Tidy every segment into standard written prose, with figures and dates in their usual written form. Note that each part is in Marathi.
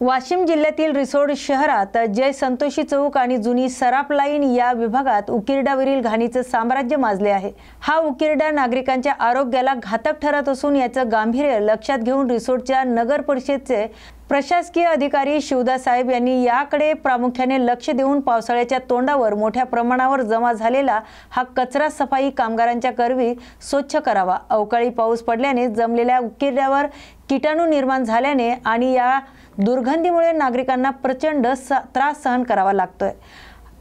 वाशिम जिल्ह्यातील रिसोड शहरात जय संतोषी चौक आणि जुनी सराफ लाईन या विभागात उकिरड्यावरील घाणीचे साम्राज्य माजले आहे। हा उकिरडा नागरिकांच्या आरोग्याला घातक ठरत असून याचे गांभीर्य लक्षात घेऊन रिसोडच्या नगर परिषदेचे प्रशासकीय अधिकारी शिवदास साहेब यांनी याकडे प्रामुख्याने लक्ष देऊन पावसाळ्याच्या तोंडावर मोठ्या प्रमाणावर जमा झालेला हा कचरा सफाई कामगारांच्या करवी स्वच्छ करावा। अवकाळी पाऊस पडल्याने जमलेल्या उकिरड्यावर कीटाणू निर्माण झाल्याने आणि या दुर्गंधीमुळे नागरिकांना प्रचंड त्रास सहन करावा लागतोय।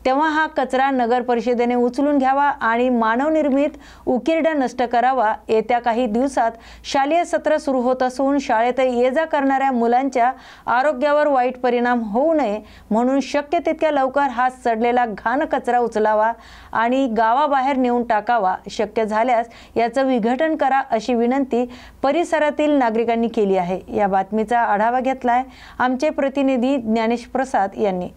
तेव्हा हा कचरा नगर परिषदेने उचलून घ्यावा आणि मानवनिर्मित उकिरडा नष्ट करावा। येत्या काही दिवसात शालेय सत्र सुरू होत असून शाळेत ये-जा करणाऱ्या मुलांच्या आरोग्यावर वाईट परिणाम होऊ नये म्हणून शक्य तितक्या लवकर हा सडलेला घाण कचरा उचलावा आणि गावाबाहेर नेऊन टाकावा। शक्य झाल्यास याचं विघटन करा अशी विनंती परिसरातील नागरिकांनी केली आहे। या बातमीचा आढावा घेतलाय आमचे प्रतिनिधी ज्ञानेश प्रसाद यांनी।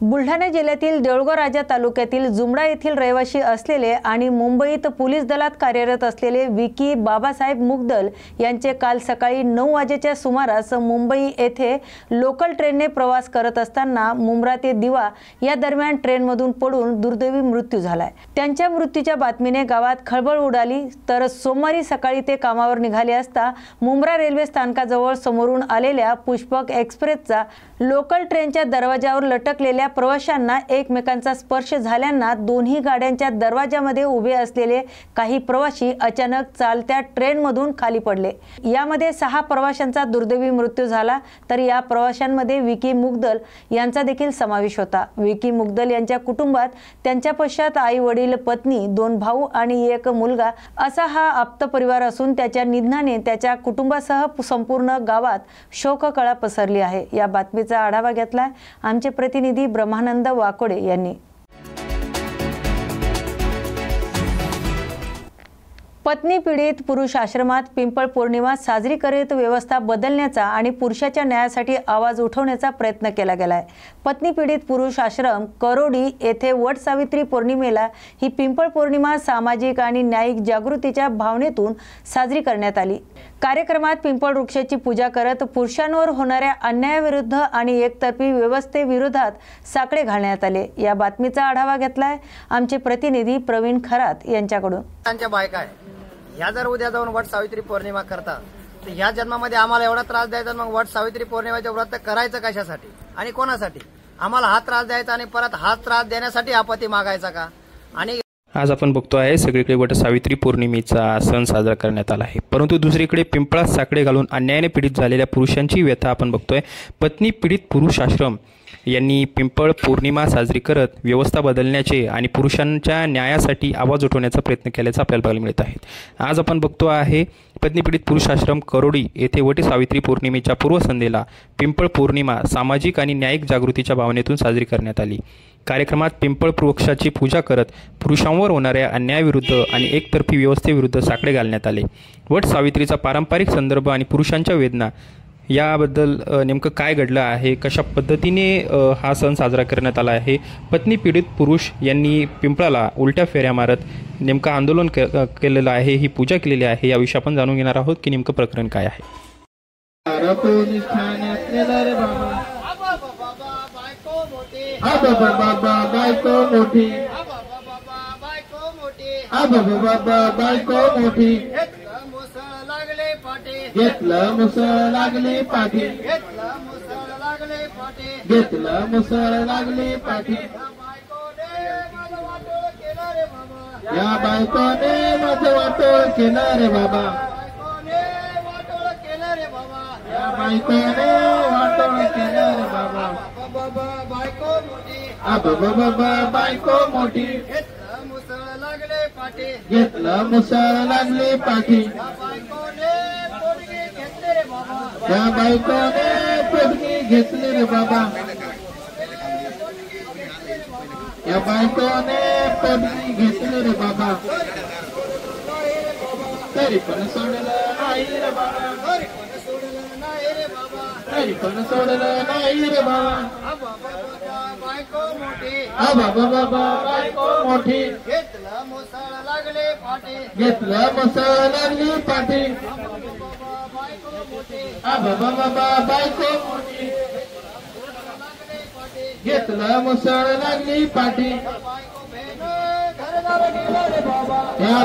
बुलढाणा जिल्ह्यातील देऊळगाव राजा तालुक्यातील जुमडा येथील रहिवासी असलेले आणि मुंबईत पोलीस दलात कार्यरत असलेले विकी बाबासाहेब मुगदल यांचे काल सकाळी 9 वाजेच्या सुमारास मुंबई येथे लोकल ट्रेनने प्रवास करत असताना मुंब्रा ते दिवा या दरम्यान ट्रेनमधून पडून दुर्दैवी मृत्यू झालाय। त्यांच्या मृत्यूच्या बातमीने गावात खळबळ उडाली। तर सोमवारी सकाळी ते कामावर निघाले असता मुंब्रा रेल्वे स्थानकाजवळ समोरून आलेल्या पुष्पक एक्सप्रेसचा लोकल ट्रेनच्या दरवाजावर लटकलेल्या प्रवाशांना एकमेकांचा स्पर्श झाल्याने दोन्ही गाड्यांच्या दरवाजामध्ये उभे असलेले काही प्रवासी अचानक चालत्या ट्रेनमधून खाली पडले। यामध्ये 6 प्रवाशांचा दुर्दैवी मृत्यू झाला। तर या प्रवाशांमध्ये विकी मुगदल यांचा देखील समावेश होता। विकी मुगदल यांच्या कुटुंबात त्यांच्या पश्चात आई वडील, पत्नी, 2 भाऊ आणि 1 मुलगा असा हा आप्त परिवार असून त्याच्या निधनाने त्याच्या कुटुंबासह संपूर्ण गावात शोककळा पसरली आहे। या बातमीचा आढावा घेतला आमचे प्रतिनिधी ब्रह्मानंद वाकोडे यांनी। पत्नी पीडित पुरुष आश्रमात पिंपळ पौर्णिमा साजरी करीत व्यवस्था बदलण्याचा आणि पुरुषाच्या न्यायासाठी आवाज उठवण्याचा प्रयत्न केला गेलाय। पत्नी पीडित पुरुष आश्रम करोडी येथे वट सावित्री पौर्णिमेला ही पिंपळ पौर्णिमा सामाजिक आणि न्यायिक जागृतीच्या भावनेतून साजरी करण्यात आली। कार्यक्रमात पिंपळ वृक्षाची पूजा करत पुरुषांवर होणाऱ्या अन्यायाविरुद्ध आणि एकतर्फी व्यवस्थेविरोधात साकडे घालण्यात आले। या बातमीचा आढावा घेतलाय आमचे प्रतिनिधी प्रवीण खरात यांच्याकडून। त्यांच्या बायका ह्या जर उद्या जाऊन वट सावित्री पौर्णिमा करता तर ह्या जन्मामध्ये आम्हाला एवढा त्रास द्यायचा, मग वट सावित्री पौर्णिमेचे व्रत करायचं कशासाठी आणि कोणासाठी? आम्हाला हा त्रास द्यायचा आणि परत हा त्रास देण्यासाठी आपत्ती मागायचा का? आणि आज आपण बघतो आहे सगळीकडे वट सावित्री पौर्णिमेचा सण साजरा करण्यात आला आहे, परंतु दुसरीकडे पिंपळात साकडे घालून अन्यायाने पीडित झालेल्या पुरुषांची व्यथा आपण बघतोय। पत्नी पीडित पुरुष आश्रम यांनी पिंपळ पौर्णिमा साजरी करत व्यवस्था बदलण्याचे आणि पुरुषांच्या न्यायासाठी आवाज उठवण्याचा प्रयत्न केल्याचं आपल्याला बघायला मिळत आहे। आज आपण बघतो आहे पत्नी पीडित पुरुष आश्रम करोडी येथे वट सावित्री पौर्णिमेच्या पूर्वसंध्येला पिंपळ पौर्णिमा सामाजिक आणि न्यायिक जागृतीच्या भावनेतून साजरी करण्यात आली। कार्यक्रमात पिंपळ वृक्षाची पूजा करत पुरुषांवर होणाऱ्या अन्यायाविरुद्ध आणि एकतर्फी व्यवस्थेविरुद्ध साकडे घालण्यात आले। वट सावित्रीचा पारंपरिक संदर्भ आणि पुरुषांच्या वेदना याबद्दल नेमकं काय घडलं आहे, कशा पद्धतीने हा सण साजरा करण्यात आला आहे, पत्नी पीडित पुरुष यांनी पिंपळाला उलट्या फेऱ्या मारत नेमकं आंदोलन केलेलं आहे, ही पूजा केलेली आहे, याविषयी आपण जाणून घेणार आहोत की नेमकं प्रकरण काय आहे। घेतलं मुसळ लागले पाठी, घेतलं मुसळ लागले पाठी, घेतलं मुसळ लागले पाठी। या बायकोने माझं वाटोळ केलं रे बाबा, या बायकोने वाटोळ केलं रे बाबा। बायको मोठी, बाबा बायको मोठी, घेतलं मुसळ लागले पाठी, घेतलं मुसळ लागले पाठी। या बायकोने पोटगी घेतली रे बाबा, या बायकोने पोटगी घेतली रे बाबा। तरी पण सोडलं नाही रे बाबा, तरी पण सोडलं नाही रे बाबा। बायको मोठी, बाबा बायको मोठी, घेतलं मुसळ लागले पाठी, घेतलं मुसळ लागली पाठी। बाबा बाबा बायको मोठी घेतलं मुसळ लागली पाठी या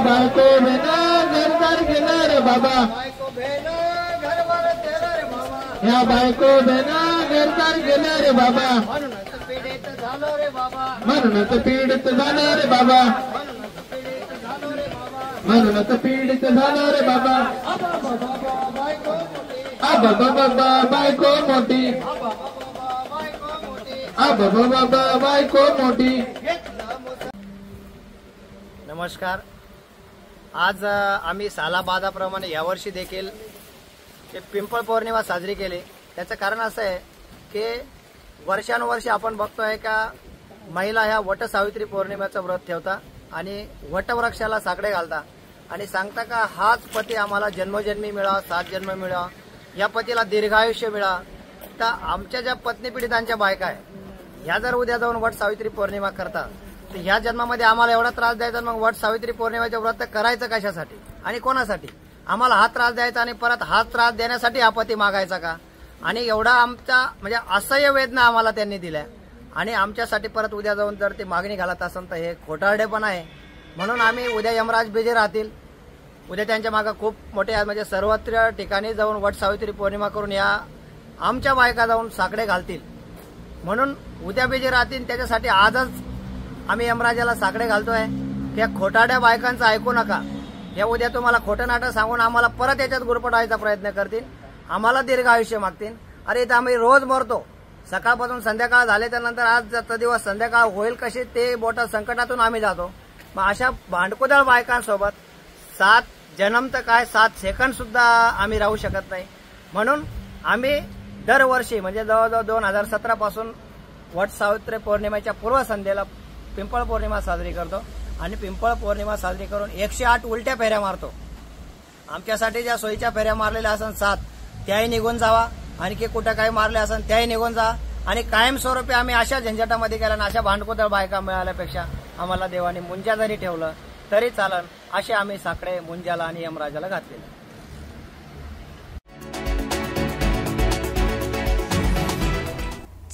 बायको बेना घरदार गेला रे बाबा या बायको बेना घरदार गेला रे बाबा म्हणूनच पीडित झालो रे बाबा म्हणूनच पीडित झालो रे बाबा बाबा बाबा बायको मोठी बाबा बाबा बायको मोठी. नमस्कार. आज आम्ही सालाबादाप्रमाणे यावर्षी देखील पिंपळ पौर्णिमा साजरी केली. त्याचं कारण असं आहे की वर्षानुवर्षी आपण बघतोय का महिला ह्या वटसावित्री पौर्णिमेचं व्रत ठेवता आणि वटवृक्षाला साकडे घालता आणि सांगता का हाच पती आम्हाला जन्मोजन्मी मिळावा, 7 जन्म मिळावा, या पतीला दीर्घायुष्य मिळावा. तर आमच्या ज्या पत्नी पीडितांच्या बायका आहे ह्या जर उद्या जाऊन वटसावित्री पौर्णिमा करतात तर ह्या जन्मामध्ये आम्हाला एवढा त्रास द्यायचा, मग वटसावित्री पौर्णिमेचं व्रत करायचं कशासाठी आणि कोणासाठी? आम्हाला हा त्रास द्यायचा आणि परत हा त्रास देण्यासाठी हा पती मागायचा का? आणि एवढा आमचा म्हणजे असह्य वेदना आम्हाला त्यांनी दिल्या आणि आमच्यासाठी परत उद्या जाऊन जर ती मागणी घालत असेल तर हे खोटारडेपण आहे. म्हणून आम्ही उद्या यमराज बिजे राहतील, उद्या त्यांच्या मागे खूप मोठे म्हणजे सर्वत्र ठिकाणी जाऊन वटसावित्री पौर्णिमा करून या आमच्या बायका जाऊन साकडे घालतील. म्हणून उद्या बिजे राहतील. त्याच्यासाठी आजच आम्ही यमराजाला साकडे घालतोय. त्या खोटाड्या बायकांचं ऐकू नका. या उद्या तुम्हाला खोटं नाटक सांगून आम्हाला परत याच्यात गुरफटायचा प्रयत्न करतील, आम्हाला दीर्घ आयुष्य मागतील. अरे इथं आम्ही रोज मरतो, सकाळपासून संध्याकाळ झाले त्यानंतर आजचा दिवस संध्याकाळ होईल कशी ते मोठ्या संकटातून आम्ही जातो. मग अशा भांडकुदळ बायकांसोबत 7 जन्म तर काय 7 सेकंद सुद्धा आम्ही राहू शकत नाही. म्हणून आम्ही दरवर्षी म्हणजे जवळजवळ 2017 पासून वटसावित्री पौर्णिमेच्या पूर्वसंध्येला पिंपळ पौर्णिमा साजरी करतो आणि पिंपळ पौर्णिमा साजरी करून 108 उलट्या फेऱ्या मारतो. आमच्यासाठी ज्या सोयीच्या फेऱ्या मारलेल्या असन 7 त्याही निघून जावा, आणखी कुठं काही मारले असन त्याही निघून जा आणि कायमस्वरूपी आम्ही अशा झंझटामध्ये गेल्या अशा भांडकुदळ बायका मिळाल्यापेक्षा आम्हाला देवाने मुंजा जरी ठेवलं तरी चालन असे आम्ही साकडे मुंजाला आणि यमराजाला घातलेले.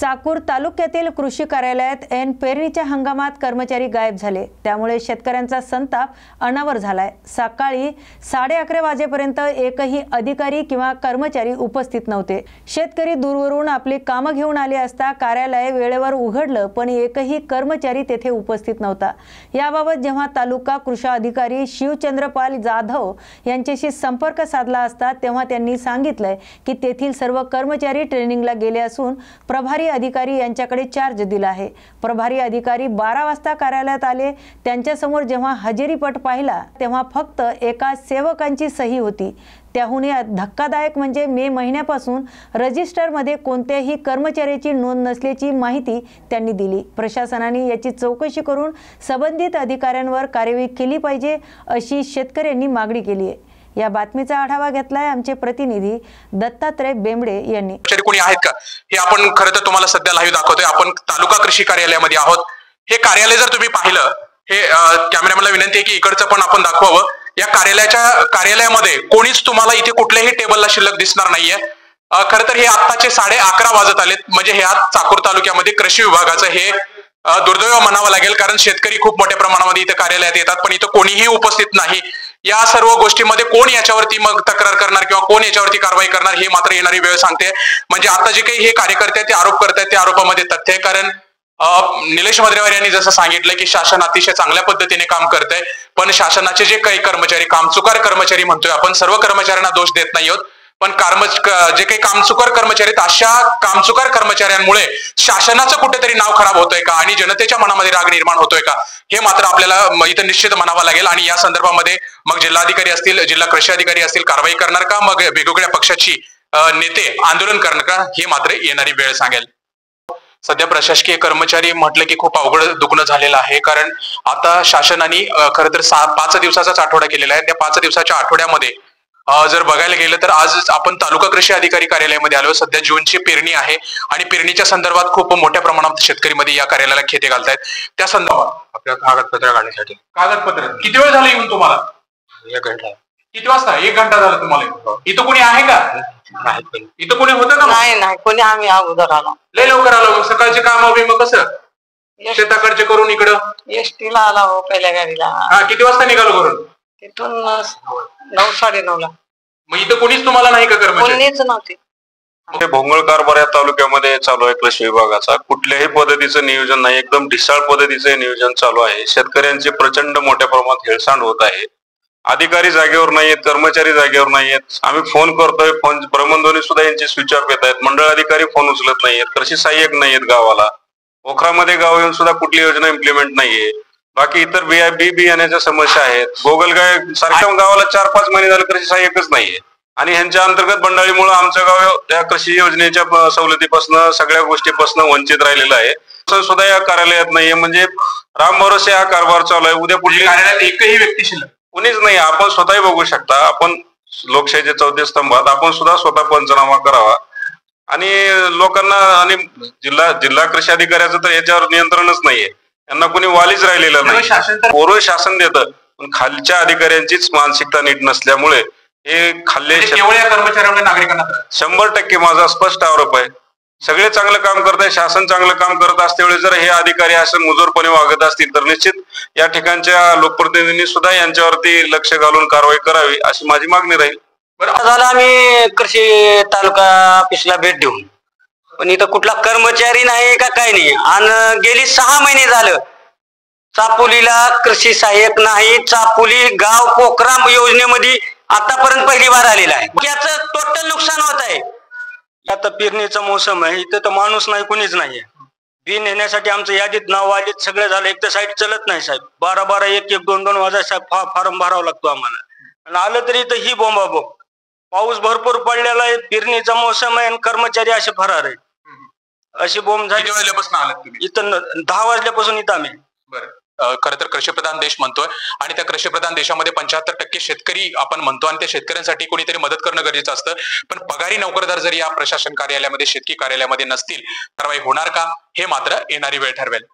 चाकूर तालुक्यातील कृषी कार्यालयात ऐन पेरणीच्या हंगामात कर्मचारी गायब झाले. त्यामुळे शेतकऱ्यांचा संताप अनावर झालाय. सकाळी 11:30 वाजेपर्यंत एकही अधिकारी किंवा कर्मचारी उपस्थित नव्हते. शेतकरी दूरवरून आपली कामं घेऊन आले असता कार्यालय वेळेवर उघडलं पण एकही कर्मचारी तेथे उपस्थित नव्हता. याबाबत जेव्हा तालुका कृषी अधिकारी शिवचंद्रपाल जाधव यांच्याशी संपर्क साधला असता तेव्हा त्यांनी सांगितलंय की तेथील सर्व कर्मचारी ट्रेनिंगला गेले असून प्रभारी अधिकारी यांच्याकडे चार्ज दिला आहे. प्रभारी अधिकारी 12 वाजता कार्यालयात आले. त्यांच्यासमोर जेव्हा हजेरीपट पाहिला तेव्हा फक्त एका सेवकांची सही होती. त्याहूनही धक्कादायक म्हणजे मे महिन्यापासून रजिस्टरमध्ये कोणत्याही कर्मचाऱ्याची नोंद नसल्याची माहिती त्यांनी दिली. प्रशासनाने याची चौकशी करून संबंधित अधिकाऱ्यांवर कार्यवाही केली पाहिजे अशी शेतकऱ्यांनी मागणी केली आहे. या बातमीचा आढावा घेतलाय आमचे प्रतिनिधी दत्तात्रय बेंबडे यांनी. कोणी आहेत का हे आपण खरं तर तुम्हाला सध्या लाईव्ह दाखवतोय. आपण तालुका कृषी कार्यालयामध्ये आहोत. हे कार्यालय जर तुम्ही पाहिलं, हे कॅमेरामॅनला विनंती आहे की इकडचं पण आपण दाखवावं. या कार्यालयामध्ये कोणीच तुम्हाला इथे कुठल्याही टेबलला शिल्लक दिसणार नाहीये. खरं तर हे आत्ताचे 11:30 वाजत आलेत. म्हणजे हे आज चाकूर तालुक्यामध्ये कृषी विभागाचं हे दुर्दैव म्हणावं लागेल, कारण शेतकरी खूप मोठ्या प्रमाणामध्ये इथं कार्यालयात येतात पण इथं कोणीही उपस्थित नाही. या सर्व गोष्टीमध्ये कोण याच्यावरती मग तक्रार करणार किंवा कोण याच्यावरती कारवाई करणार हे मात्र येणारी वेळ सांगते. म्हणजे आता जे काही हे कार्यकर्ते ते आरोप करतायत त्या आरोपामध्ये तथ्य आहे. कारण निलेश मद्रेवार यांनी जसं सांगितलं की शासन अतिशय चांगल्या पद्धतीने काम करतंय, पण शासनाचे जे काही कर्मचारी कामचुकार कर्मचारी म्हणतोय आपण, सर्व कर्मचाऱ्यांना दोष देत नाही आहोत, पण जे काही कामचुकार कर्मचारी आहेत अशा कामचुकार कर्मचाऱ्यांमुळे शासनाचं कुठेतरी नाव खराब होतोय का आणि जनतेच्या मनामध्ये राग निर्माण होतोय का हे मात्र आपल्याला इथं निश्चित म्हणावं लागेल. आणि या संदर्भामध्ये मग जिल्हाधिकारी असतील, जिल्हा कृषी अधिकारी असतील, कारवाई करणार का, मग वेगवेगळ्या पक्षाची नेते आंदोलन करणार का हे मात्र येणारी वेळ सांगेल. सध्या प्रशासकीय कर्मचारी म्हटलं की खूप अवघड दुखणं झालेलं आहे. कारण आता शासनाने खरं तर 5 दिवसाचाच आठवडा केलेला आहे. त्या 5 दिवसाच्या आठवड्यामध्ये जर बघायला गेलं तर आज आपण तालुका कृषी अधिकारी कार्यालयामध्ये आलो. सध्या जूनची पेरणी आहे आणि पेरणीच्या संदर्भात खूप मोठ्या प्रमाणात शेतकरी मध्ये या कार्यालयाला खेते घालतायत. त्या संदर्भात आपल्या कागदपत्र काढण्यासाठी कागदपत्र किती वेळ झाले येऊन तुम्हाला? 1 घंटा. किती वाजता? 1 घंटा झाला तुम्हाला. इथं कोणी आहे का? इथं कोणी होतं का? नाही कोणी, आम्ही अगोदर आलो. लय लवकर आलो. मग सकाळचे काम हवे मग कसं शेताकडचे करून इकडं एसटीला आला हो पहिल्या गाडीला. हा, किती वाजता निघालो करून? तिथून 9 साडेनऊला. मग इथं कोणीच तुम्हाला नाही का कर्मचारी? कोणीच नव्हते. भोंगळ कारभार या तालुक्यामध्ये चालू आहे कृषी विभागाचा. कुठल्याही पद्धतीचं नियोजन नाही, एकदम ढिसाळ पद्धतीचं नियोजन चालू आहे. शेतकऱ्यांची प्रचंड मोठ्या प्रमाणात हेळसांड होत आहे. अधिकारी जागेवर नाहीयेत, कर्मचारी जागेवर नाहीयेत. आम्ही फोन करतोय, फोन भ्रमणध्वनी सुद्धा यांची स्विच ऑफ येत आहेत. मंडळ अधिकारी फोन उचलत नाहीयेत, कृषी सहाय्यक नाहीयेत गावाला. ओखरामध्ये गाव येऊन सुद्धा कुठली योजना इम्प्लिमेंट नाहीये. बाकी इतर बियाण्याच्या समस्या आहेत. गोगलगाय सारख्या गावाला 4-5 महिने झाले कृषी सहाय्यकच नाहीये. आणि ह्यांच्या अंतर्गत बंडाळीमुळे आमचं गाव त्या कृषी योजनेच्या सवलतीपासून सगळ्या गोष्टीपासून वंचित राहिलेलं आहे. सुद्धा या कार्यालयात नाहीये. म्हणजे राम भरोसे हा कारभार चालू आहे. उद्या पुढे कार्यालयात एकही व्यक्ती शिल्लक कुणीच नाही. आपण स्वतःही बघू शकता. आपण लोकशाहीच्या 4थ्या स्तंभात आपण सुद्धा स्वतः पंचनामा करावा आणि लोकांना. आणि जिल्हा कृषी अधिकाऱ्याचं तर याच्यावर नियंत्रणच नाहीये. यांना कोणी वालीच राहिलेलं नाही. पूर्व शासन देतं पण खालच्या अधिकाऱ्यांचीच मानसिकता नीट नसल्यामुळे हे खाल्ले कर्मचाऱ्यांना नागरिकांना 100% माझा स्पष्ट आरोप आहे. सगळे चांगलं काम करत आहे, शासन चांगलं काम करत असते वेळी जर हे अधिकारी असं मुजोरपणे वागत असतील तर निश्चित या ठिकाणच्या लोकप्रतिनिधींनी सुद्धा यांच्यावरती लक्ष घालून कारवाई करावी अशी माझी मागणी राहील. झालं आम्ही कृषी तालुका ऑफिसला भेट देऊन, पण इथं कुठला कर्मचारी नाही का काही नाही. आणि गेली 6 महिने झालं चापोलीला कृषी सहाय्यक नाही. चापोली गाव पोखरा योजनेमध्ये आतापर्यंत पहिली बार आलेला आहे. याचं टोटल नुकसान होत आहे. आता पेरणीचा मोसम आहे, इथं तर माणूस नाही, कुणीच नाहीये. बी नेण्यासाठी आमचं यादीत नाव आलीत सगळं झालं. एक तर साईड चलत नाही साहेब. 12-12, 1-1, 2-2 वाजा साहेब फॉर्म भरावा लागतो आम्हाला. आणि आलं तरी इथं ही बोंबाबोंब. पाऊस भरपूर पडलेला आहे, पेरणीचा मोसम आहे आणि कर्मचारी असे फरार आहेत. अशी बोंब झाली. किती वाजल्यापासून आलात तुम्ही? इथं 10 वाजल्यापासून इथं आम्ही. बरं, खरं तर कृषीप्रधान देश म्हणतोय आणि त्या कृषीप्रधान देशामध्ये 75% शेतकरी आपण म्हणतो आणि त्या शेतकऱ्यांसाठी कोणीतरी मदत करणं गरजेचं असतं. पण पगारी नोकरदार जर या प्रशासन कार्यालयामध्ये शेतकी कार्यालयामध्ये नसतील, कारवाई होणार का हे मात्र येणारी वेळ ठरवेल.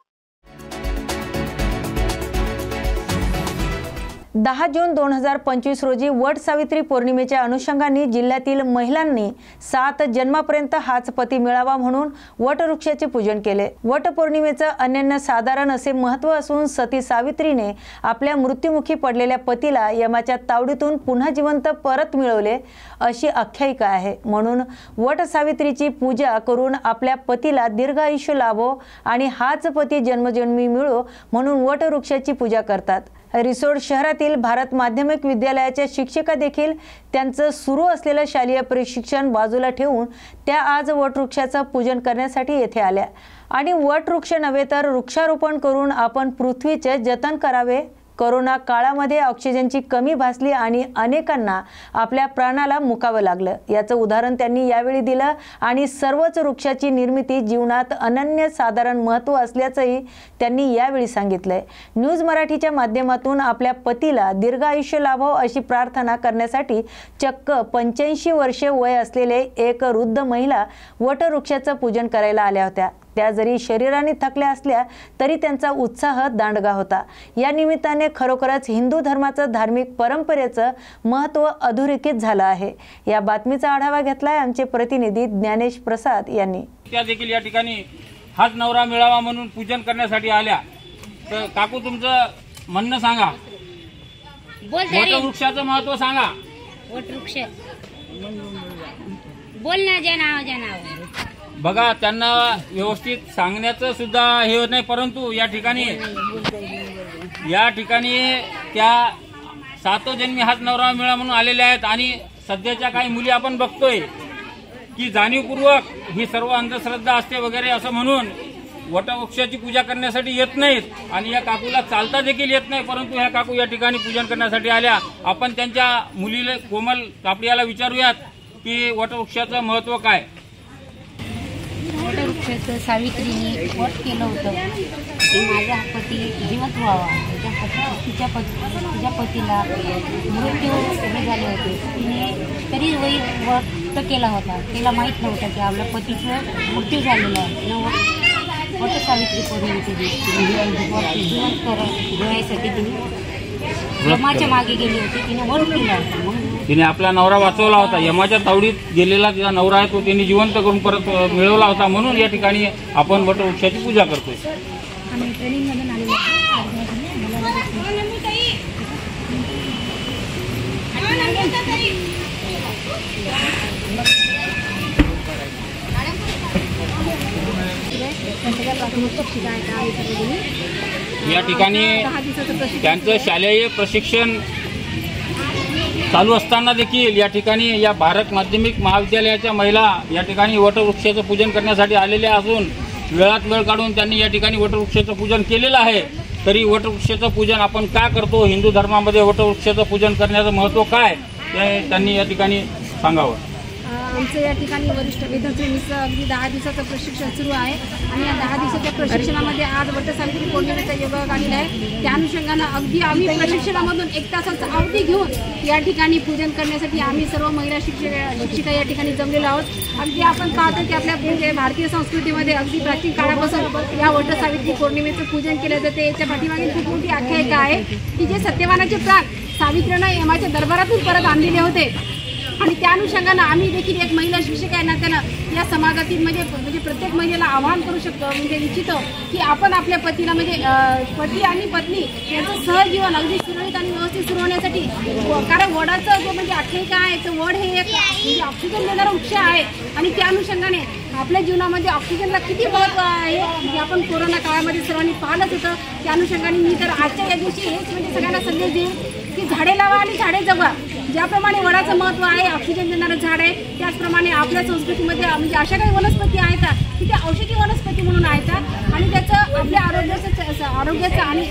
10 जून 2025 रोजी वट सावित्री पौर्णिमेच्या अनुषंगाने जिल्ह्यातील महिलांनी 7 जन्मापर्यंत हाच पती मिळावा म्हणून वटवृक्षाचे पूजन केले. वटपौर्णिमेचं अनन्यसाधारण असे महत्त्व असून सती सावित्रीने आपल्या मृत्युमुखी पडलेल्या पतीला यमाच्या तावडीतून पुन्हा जिवंत परत मिळवले अशी आख्यायिका आहे. म्हणून वट सावित्रीची पूजा करून आपल्या पतीला दीर्घ आयुष्य लाभो आणि हाच पती जन्मजन्मी मिळो म्हणून वटवृक्षाची पूजा करतात. रिसोड शहरातील भारत माध्यमिक विद्यालयाच्या शिक्षिका देखील त्यांचं सुरू असलेलं शालेय प्रशिक्षण बाजूला ठेवून त्या आज वटवृक्षाचं पूजन करण्यासाठी येथे आल्या आणि वटवृक्ष नव्हे तर वृक्षारोपण करून आपण पृथ्वीचे जतन करावे. कोरोना काळामध्ये ऑक्सिजनची कमी भासली आणि अनेकांना आपल्या प्राणाला मुकावं लागलं. याचं उदाहरण त्यांनी यावेळी दिलं आणि सर्वच वृक्षाची निर्मिती जीवनात अनन्यसाधारण महत्त्व असल्याचंही त्यांनी यावेळी सांगितलंय. न्यूज मराठीच्या माध्यमातून आपल्या पतीला दीर्घ आयुष्य लाभो अशी प्रार्थना करण्यासाठी चक्क 85 वर्षे वय असलेले एक वृद्ध महिला वटवृक्षाचं पूजन करायला आल्या होत्या. त्या जरी शरीराने थकल्या असल्या तरी त्यांचा उत्साह दांडगा होता. या निमित्ताने खरोखरच हिंदू धर्माचं धार्मिक परंपरेचं महत्त्व अधोरेखित झालं आहे. या बातमीचा आढावा घेतलाय आमचे प्रतिनिधी ज्ञानेश प्रसाद यांनी. त्या देखील या ठिकाणी हाच नवरा मिळावा म्हणून पूजन करण्यासाठी आल्या. तर काकू तुमचं म्हणणं सांगा. वटवृक्षाचं महत्त्व सांगा. वटवृक्ष बोल ना जनाव बघा, त्यांना व्यवस्थित सांगण्याचं सुद्धा हे होत नाही, परंतु या ठिकाणी त्या 7 जन्मी हाच नवरा मिळा म्हणून आलेल्या आहेत. आणि सध्याच्या काही मुली आपण बघतोय की जाणीवपूर्वक ही सर्व अंधश्रद्धा असते वगैरे असं म्हणून वटवृक्षाची पूजा करण्यासाठी येत नाहीत आणि या काकूला चालता देखील येत नाही, परंतु ह्या काकू या ठिकाणी पूजन करण्यासाठी आल्या. आपण त्यांच्या मुलीला कोमल कापडियाला विचारूयात की वटवृक्षाचं महत्त्व काय. वटवृक्षाचं सावित्रीने वट केलं होतं की माझा पती जिवंत व्हावा. तिच्या पतीला मृत्यू उभे झाले होते. तिने तरी वट केला होता. तिला माहीत नव्हतं की आपल्या पतीचं मृत्यू झालेलं आहे. वट सावित्री पौर्णिमेच्या दिवशी जिवंत घेण्यासाठी तिने यमाच्या मागे गेली होती, तिने वध केला होता. मग तिने आपला नवरा वाचवला होता. यमाच्या तावडीत गेलेला तिचा नवरा आहे तो त्यांनी जिवंत करून परत मिळवला होता. म्हणून या ठिकाणी आपण वटवृक्षाची पूजा करतोय. आम्ही ट्रेनिंगमधून आलेलो या ठिकाणी त्यांचं शालेय प्रशिक्षण चालू असताना देखील या ठिकाणी या भारत माध्यमिक महाविद्यालयाच्या महिला या ठिकाणी वटवृक्षाचं पूजन करण्यासाठी आलेल्या असून वेळात वेळ काढून त्यांनी या ठिकाणी वटवृक्षाचं पूजन केलेलं आहे. तरी वटवृक्षाचं पूजन आपण का करतो, हिंदू धर्मामध्ये वटवृक्षाचं पूजन करण्याचं महत्त्व काय ते त्यांनी या ठिकाणी सांगावं. आमचं या ठिकाणी वरिष्ठ वेदश्रेणीचं अगदी 10 दिवसाचं प्रशिक्षण सुरू आहे आणि या 10 दिवसाच्या प्रशिक्षणामध्ये आज वटसावित्री पौर्णिमेचा योग आलेला आहे. त्या अनुषंगानं अगदी आम्ही प्रशिक्षणामधून 1 तासाचा अवधी घेऊन या ठिकाणी पूजन करण्यासाठी आम्ही सर्व महिला शिक्षिका या ठिकाणी जमलेलो आहोत. अगदी आपण पाहतो की आपल्या म्हणजे भारतीय संस्कृतीमध्ये अगदी प्राचीन काळापासून या वटसावित्री पौर्णिमेचं पूजन केलं जाते. याच्या पाठीमागे खूप मोठी आख्यायिका आहे की जे सत्यवानाचे प्राण सावित्रीनं यमाच्या दरबारातून परत आणलेले होते आणि त्या अनुषंगानं आम्ही देखील एक महिला शिक्षक आहे नात्यानं या समाजातील म्हणजे प्रत्येक महिलेला आवाहन करू शकतो म्हणजे इच्छितो की आपण आपल्या पतीला म्हणजे पती आणि पत्नी यांचं सहजीवन अगदी सुरळीत आणि व्यवस्थित सुरू होण्यासाठी कारण वडाचं जे म्हणजे आख्यायिका आहे तर वड हे एक म्हणजे ऑक्सिजन देणारा वृक्ष आहे आणि त्या अनुषंगाने आपल्या जीवनामध्ये ऑक्सिजनला किती महत्त्व आहे म्हणजे आपण कोरोना काळामध्ये सर्वांनी पाहिलंच होतं. त्या अनुषंगाने मी तर आजच्या या दिवशी हेच म्हणजे सगळ्यांना संदेश देईन की झाडे लावा आणि झाडे जगवा. ज्याप्रमाणे वडाचं महत्त्व आहे, ऑक्सिजन देणारं झाड आहे, त्याचप्रमाणे आपल्या संस्कृतीमध्ये म्हणजे अशा काही वनस्पती आहेत की त्या औषधी वनस्पती म्हणून आहेत आणि त्याचं आपल्या आरोग्याचा आणि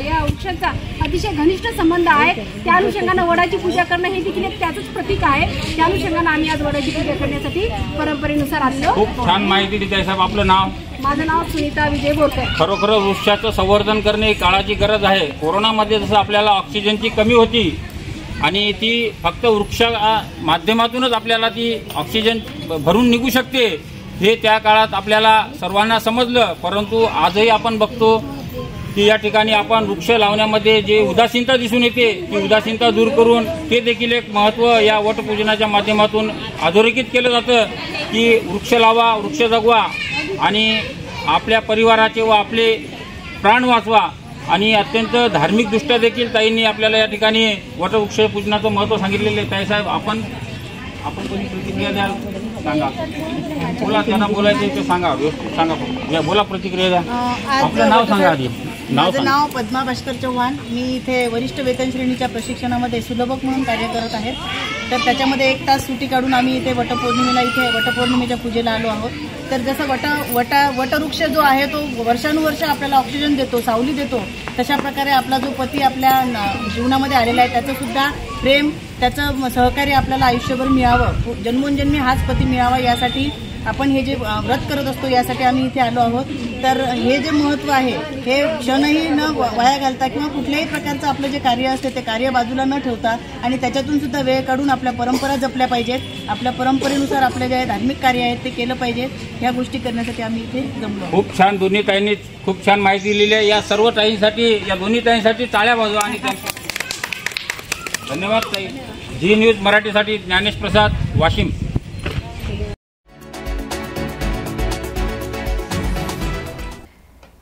या वृक्षांचा अतिशय घनिष्ठ संबंध आहे. त्या अनुषंगानं वडाची पूजा करणं हे देखील एक त्याचंच प्रतीक आहे. त्या अनुषंगानं आम्ही आज वडाची पूजा करण्यासाठी परंपरेनुसार आलो. खूप छान माहिती दिली साहेब. आपलं नाव? माझं नाव सुनीता विजय बोरकर. खरोखर वृक्षाचं संवर्धन करणे काळाची गरज आहे. कोरोनामध्ये जसं आपल्याला ऑक्सिजनची कमी होती आणि ती फक्त वृक्षा माध्यमातूनच आपल्याला ती ऑक्सिजन भरून निघू शकते हे त्या काळात आपल्याला सर्वांना समजलं. परंतु आजही आपण बघतो की या ठिकाणी आपण वृक्ष लावण्यामध्ये जे उदासीनता दिसून येते ती उदासीनता दूर करून ते देखील एक महत्त्व या वटपूजनाच्या माध्यमातून अधोरेखित केलं जातं की वृक्ष लावा, वृक्ष जगवा आणि आपल्या परिवाराचे व आपले प्राण वाचवा. आणि अत्यंत धार्मिकदृष्ट्या देखील ताईंनी आपल्याला या ठिकाणी वटवृक्ष पूजनाचं महत्त्व सांगितलेलं आहे. ताईसाहेब आपण कोणी प्रतिक्रिया द्याल? सांगा, बोला, त्यांना बोलायचं ते सांगा, सांगा, बोला, प्रतिक्रिया द्या. आपलं नाव सांगा आधी. माझं नाव पद्मा भास्कर चव्हाण. मी इथे वरिष्ठ वेतन श्रेणीच्या प्रशिक्षणामध्ये सुलभक म्हणून कार्य करत आहे. तर त्याच्यामध्ये 1 तास सुट्टी काढून आम्ही इथे वटपौर्णिमेच्या पूजेला आलो आहोत. तर जसं वटवृक्ष जो आहे तो वर्षानुवर्ष आपल्याला ऑक्सिजन देतो, सावली देतो, तशा प्रकारे आपला जो पती आपल्या जीवनामध्ये आलेला आहे त्याचं सुद्धा प्रेम, त्याचं सहकार्य आपल्याला आयुष्यभर मिळावं, जन्मोनजन्मी हाच पती मिळावा यासाठी आपण हे जे व्रत करत असतो यासाठी आम्ही इथे आलो आहोत. तर हे जे महत्त्व आहे हे क्षणही न वाया घालता किंवा कुठल्याही प्रकारचं आपलं जे कार्य असते ते कार्य बाजूला न ठेवता आणि त्याच्यातून सुद्धा वेळ काढून आपल्या परंपरा जपल्या पाहिजेत. आपल्या परंपरेनुसार आपले जे धार्मिक कार्य आहेत ते केलं पाहिजे. ह्या गोष्टी करण्यासाठी आम्ही इथे जमलो. खूप छान, दोन्ही ताईंनी खूप छान माहिती दिलेली आहे. या सर्व ताईंसाठी, या दोन्ही ताईंसाठी टाळ्या वाजवा आणि धन्यवाद ताई. जी न्यूज मराठीसाठी ज्ञानेश प्रसाद, वाशिम.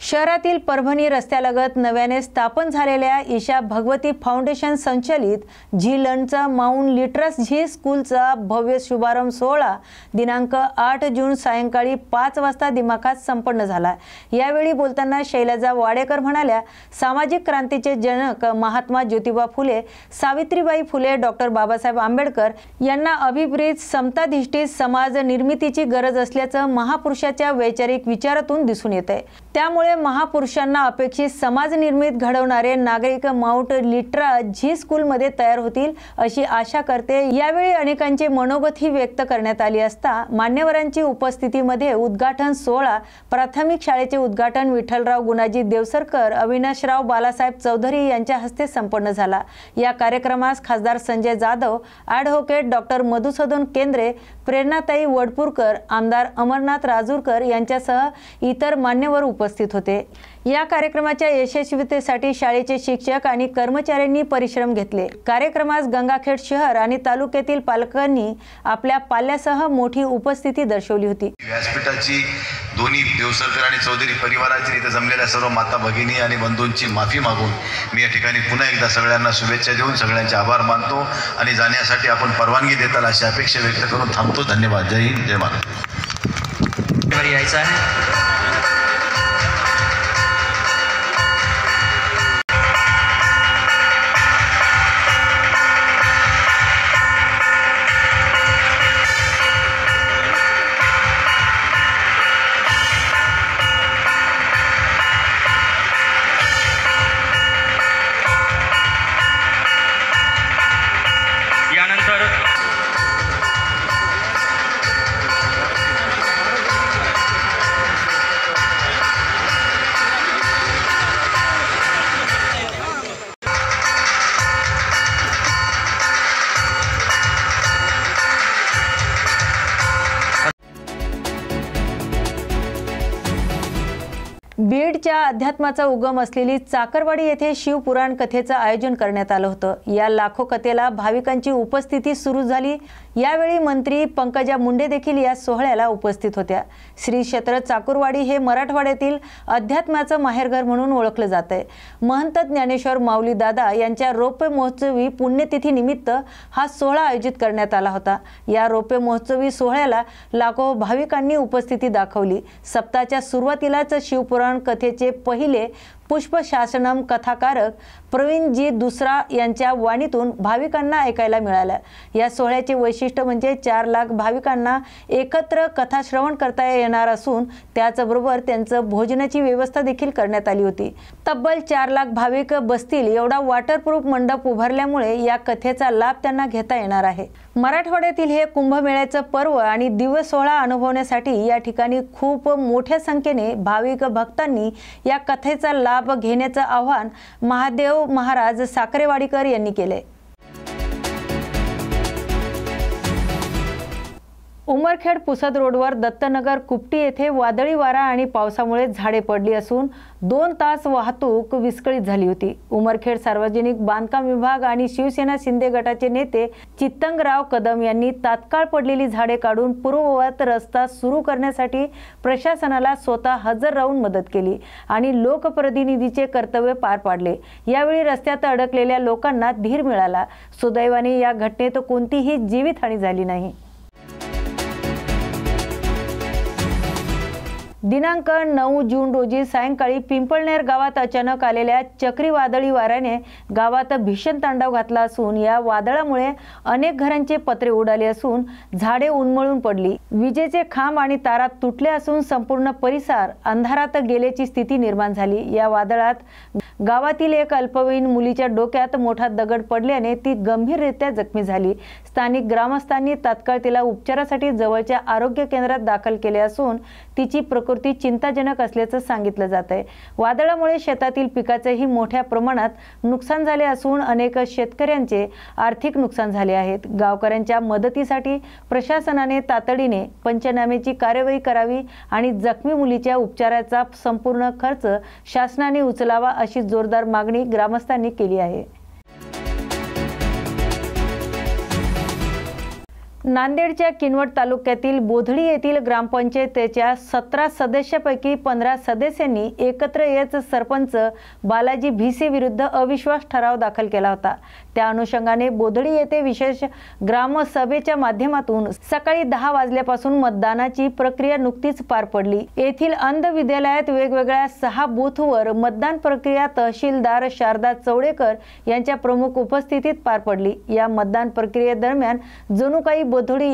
शहरातील परभणी रस्त्यालगत नव्याने स्थापन झालेल्या ईशा भगवती फाउंडेशन संचलित झी लर्नचा माउंट लिटरस झी स्कूलचा भव्य शुभारंभ सोहळा दिनांक 8 जून सायंकाळी 5 वाजता दिमाखात संपन्न झाला. यावेळी बोलताना शैलजा वाडेकर म्हणाल्या, सामाजिक क्रांतीचे जनक महात्मा ज्योतिबा फुले, सावित्रीबाई फुले, डॉक्टर बाबासाहेब आंबेडकर यांना अभिप्रेत समताधिष्ठित समाज निर्मितीची गरज असल्याचं महापुरुषाच्या वैचारिक विचारातून दिसून येते. त्यामुळे महापुरुषांना अपेक्षित समाज निर्मित घडवणारे नागरिक माउंट लिटरा झी स्कूलमध्ये तयार होतील अशी आशा करते. यावेळी अनेकांची मनोगतही व्यक्त करण्यात आली असता मान्यवरांची उपस्थितीमध्ये उद्घाटन सोहळा, प्राथमिक शाळेचे उद्घाटन विठ्ठलराव गुणाजी देवसरकर, अविनाशराव बालासाहेब चौधरी यांच्या हस्ते संपन्न झाला. या कार्यक्रमास खासदार संजय जाधव, ॲडव्होकेट डॉक्टर मधुसूदन केंद्रे, प्रेरणाताई वडपूरकर, आमदार अमरनाथ राजूरकर यांच्यासह इतर मान्यवर उपस्थित होते. या कार्यक्रमाच्या यशस्वीतेसाठी शाळेचे शिक्षक आणि कर्मचाऱ्यांनी परिश्रम घेतले। कार्यक्रमास गंगाखेड शहर आणि तालुक्यातील पालकांनी आपल्या पाल्यासह मोठी उपस्थिती दर्शवली होती। व्यासपीठाची दोन्ही देवसरकर आणि चौधरी परिवारातील इथे जमलेल्या सर्व माता भगिनी आणि बंधूंची माफी मागून मी या ठिकाणी पुन्हा एकदा सगळ्यांना शुभेच्छा देऊन सगळ्यांचे आभार मानतो आणि जाण्यासाठी आपण परवानगी देताल अशी अपेक्षा व्यक्त करून थांबतो। धन्यवाद। जय हिंद, जय महाराष्ट्र। यायचं आहे बीडच्या अध्यात्माचा उगम असलेली चाकरवाडी येथे शिवपुराण कथेचं आयोजन करण्यात आलं होतं। या लाखो कथेला भाविकांची उपस्थिती सुरू झाली। यावेळी मंत्री पंकजा मुंडे देखील या सोहळ्याला उपस्थित होत्या। श्री क्षेत्र चाकरवाडी हे मराठवाड्यातील अध्यात्माचं माहेरघर म्हणून ओळखलं जातंय। महंत ज्ञानेश्वर माऊली दादा यांच्या रौप्य महोत्सवी पुण्यतिथी निमित्त हा सोहळा आयोजित करण्यात आला होता। या रौप्य महोत्सवी सोहळ्याला लाखो भाविकांनी उपस्थिती दाखवली। सप्ताहाच्या सुरुवातीलाच शिवपुराण कथेचे पहिले पुष्प शासनम कथाकारक प्रवीणजी दुसरा यांच्या वाणीतून भाविकांना ऐकायला मिळालं। या सोहळ्याचे वैशिष्ट्य म्हणजे 4 लाख भाविकांना एकत्र कथा श्रवण करता येणार असून त्याचबरोबर त्यांचं भोजनाची व्यवस्था देखील करण्यात आली होती। तब्बल 4 लाख भाविक बसतील एवढा वॉटरप्रूफ मंडप उभारल्यामुळे या कथेचा लाभ त्यांना घेता येणार आहे। मराठवाड्यातील हे कुंभमेळ्याचं पर्व आणि दिव्य सोहळा अनुभवण्यासाठी या ठिकाणी खूप मोठ्या संख्येने भाविक भक्तांनी या कथेचा लाभ घेण्याचं आवाहन महादेव महाराज साखरेवाडीकर यांनी केले। उमरखेड पुसद रोडवर दत्तनगर कुपटी येथे वादळी वारा आणि पावसामुळे झाडे पडली असून 2 तास वाहतूक विस्कळीत झाली होती। उमरखेड सार्वजनिक बांधकाम विभाग आणि शिवसेना शिंदे गटाचे नेते चित्तंगराव कदम यांनी तात्काळ पडलेली झाडे काढून पूर्ववत रस्ता सुरू करण्यासाठी प्रशासनाला स्वतः हजर राहून मदत केली आणि लोकप्रतिनिधीचे कर्तव्य पार पाडले। यावेळी रस्त्यात अडकलेल्या लोकांना धीर मिळाला। सुदैवाने या घटनेत कोणतीही जीवितहानी झाली नाही। दिनांक 9 जून रोजी सायंकाळी पिंपळनेर गावात अचानक आलेल्या चक्रीवादळी वाऱ्याने गावात भीषण तांडव घातला असून या वादळामुळे अनेक घरांचे पत्रे उडाले असून झाडे उन्मळून पडली। विजेचे खांब आणि तारा तुटले असून संपूर्ण परिसर अंधारात गेल्याची स्थिती निर्माण झाली। या वादळात गावातील एक अल्पवयीन मुलीच्या डोक्यात मोठा दगड पडल्याने ती गंभीररित्या जखमी झाली। स्थानिक ग्रामस्थांनी तात्काळ तिला उपचारासाठी जवळच्या आरोग्य केंद्रात दाखल केले असून तिची प्रकृती चिंताजनक असल्याचं सांगितलं जात आहे। वादळामुळे शेतातील पिकाचेही मोठ्या प्रमाणात नुकसान झाले असून अनेक शेतकऱ्यांचे आर्थिक नुकसान झाले आहेत। गावकऱ्यांच्या मदतीसाठी प्रशासनाने तातडीने पंचनाम्याची कार्यवाही करावी आणि जखमी मुलीच्या उपचाराचा संपूर्ण खर्च शासनाने उचलावा अशी जोरदार मागणी ग्रामस्थांनी केली आहे। नांदेडच्या किनवट तालुक्यातील बोधडी येथील ग्रामपंचायतीच्या 17 सदस्यापैकी 15 सदस्यांनी एकत्र येत सरपंच बालाजी भिसे विरुद्ध अविश्वास ठराव दाखल केला होता। त्या अनुषंगाने बोधडी येथे विशेष ग्रामसभेच्या माध्यमातून सकाळी 10 वाजल्यापासून मतदानाची प्रक्रिया नुकतीच पार पडली। येथील अंध विद्यालयात वेगवेगळ्या 6 बूथवर मतदान प्रक्रिया तहसीलदार शारदा चौडेकर यांच्या प्रमुख उपस्थितीत पार पडली। या मतदान प्रक्रियेदरम्यान जणू काही बोधडी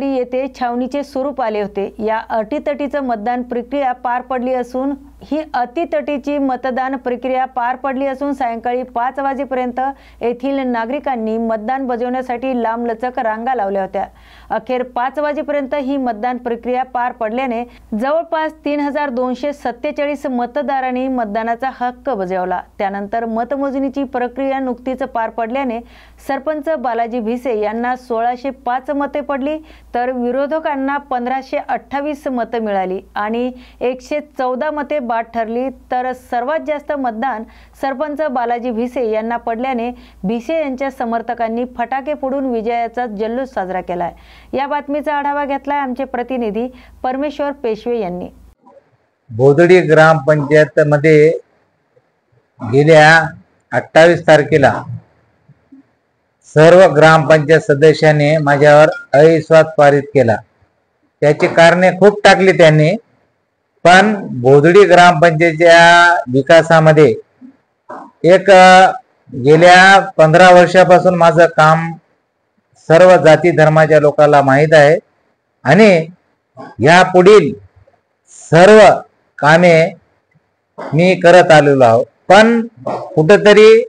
येथे छावणीचे स्वरूप आले होते। या अटीतटीचं मतदान प्रक्रिया पार पडली असून ही अतितटीची मतदान प्रक्रिया पार पडली असून सायंकाळी 5 वाजेपर्यंत येथील नागरिकांनी मतदान बजावण्यासाठी लांबलचक रांगा लावल्या होत्या। अखेर 5 वाजेपर्यंत ही मतदान प्रक्रिया पार पडल्याने जवळपास 3247 मतदारांनी मतदानाचा हक्क बजावला। त्यानंतर मतमोजणीची प्रक्रिया नुकतीच पार पडल्याने सरपंच बालाजी भिसे भिसे यांना 1605 मते पडली, तर विरोधकांना 1528 मतं मिळाली आणि 114 मते बाद ठरली। तर सर्वात जास्त मतदान सरपंच बालाजी भिसे यांना पडल्याने भिसे यांच्या समर्थकांनी फटाके फोडून विजयाचा जल्लोष साजरा केलाय। या बातमीचा आढावा घेतलाय आमचे प्रतिनिधी परमेश्वर पेशवे यांनी। बोदडी ग्रामपंचायत मध्ये गेल्या 28 तारखेला सर्व ग्रामपंचायत सदस्यांनी माझ्यावर अविश्वास पारित केला। त्याची कारणे खूप टाकली त्यांनी, पण बोदडी ग्रामपंचायतीच्या विकासामध्ये एक गेल्या 15 वर्षापासून माझं काम सर्व जाती धर्माच्या लोकांना माहीत आहे आणि या पुढील सर्व कामे मी करत आलेलो आहोत। पण कुठेतरी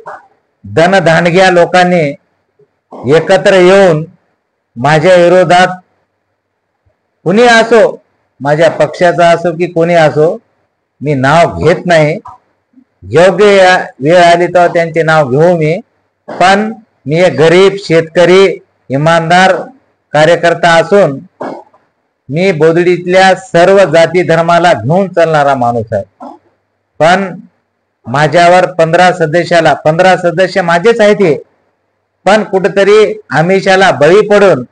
धनदांडग्या लोकांनी एकत्र येऊन माझ्या विरोधात, कुणी असो, माझ्या पक्षाचा असो की कोणी असो, मी नाव घेत नाही, योग्य वेळ आली तर त्यांचे नाव घेऊ मी, पण मी एक गरीब शेतकरी इमानदार कार्यकर्ता असून मी बोदडीतल्या सर्व जाती धर्माला घेऊन चालणारा माणूस आहे। पण माझ्यावर 15 सदस्य माझेच आहेत, पण कुठेतरी आमिषाला बळी पडून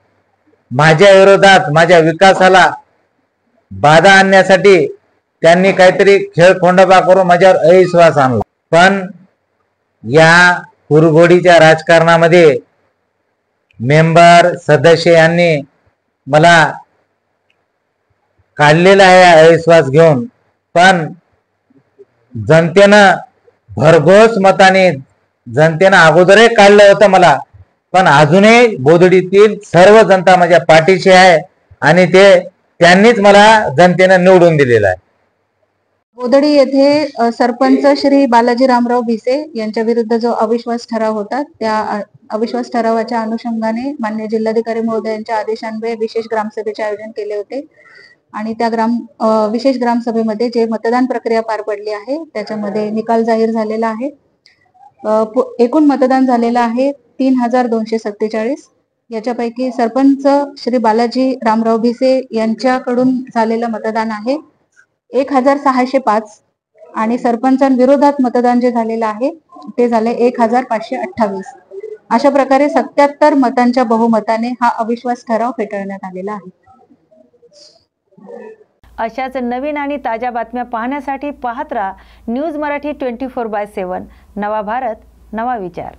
माझ्या विरोधात, माझ्या विकासाला बाधा आणण्यासाठी त्यांनी काहीतरी खेळखोंडोबा करून माझ्यावर अविश्वास आणला। पण या कुरघोडीच्या राजकारणामध्ये मेंबर सदस्य यांनी मला काढलेला आहे अविश्वास घेऊन, पण जनतेनं भरघोस मताने जनतेनं अगोदरही काढलं होतं मला, पण अजूनही बोदडीतील सर्व जनता माझ्या पाठीशी आहे आणि त्यांनीच मला जनतेनं निवडून दिलेलं आहे। बोदडी येथे सरपंच श्री बालाजी रामराव भिसे यांच्या विरुद्ध जो अविश्वास ठराव होता, त्या अविश्वास ठरावाच्या अनुषंगाने माननीय जिल्हाधिकारी महोदयांच्या आदेशान्वये विशेष ग्रामसभेचे आयोजन केले होते आणि त्या विशेष ग्रामसभेमध्ये जे मतदान प्रक्रिया पार पडली आहे त्याच्यामध्ये निकाल जाहीर झालेला आहे। एकूण मतदान झालेलं आहे 3247। याच्यापैकी सरपंच श्री बालाजी रामराव भिसे यांच्याकडून झालेलं मतदान आहे 1605 आणि सरपंचांविरोधात मतदान जे झालेलं आहे ते झाले 1528। अशा प्रकारे 77 मतांच्या बहुमताने हा अविश्वास ठराव फेटाळण्यात आलेला आहे। अशाच नवीन आणि ताज्या बातम्या पाहण्यासाठी पाहत राहा न्यूज मराठी 24/7। नवा भारत, नवा विचार।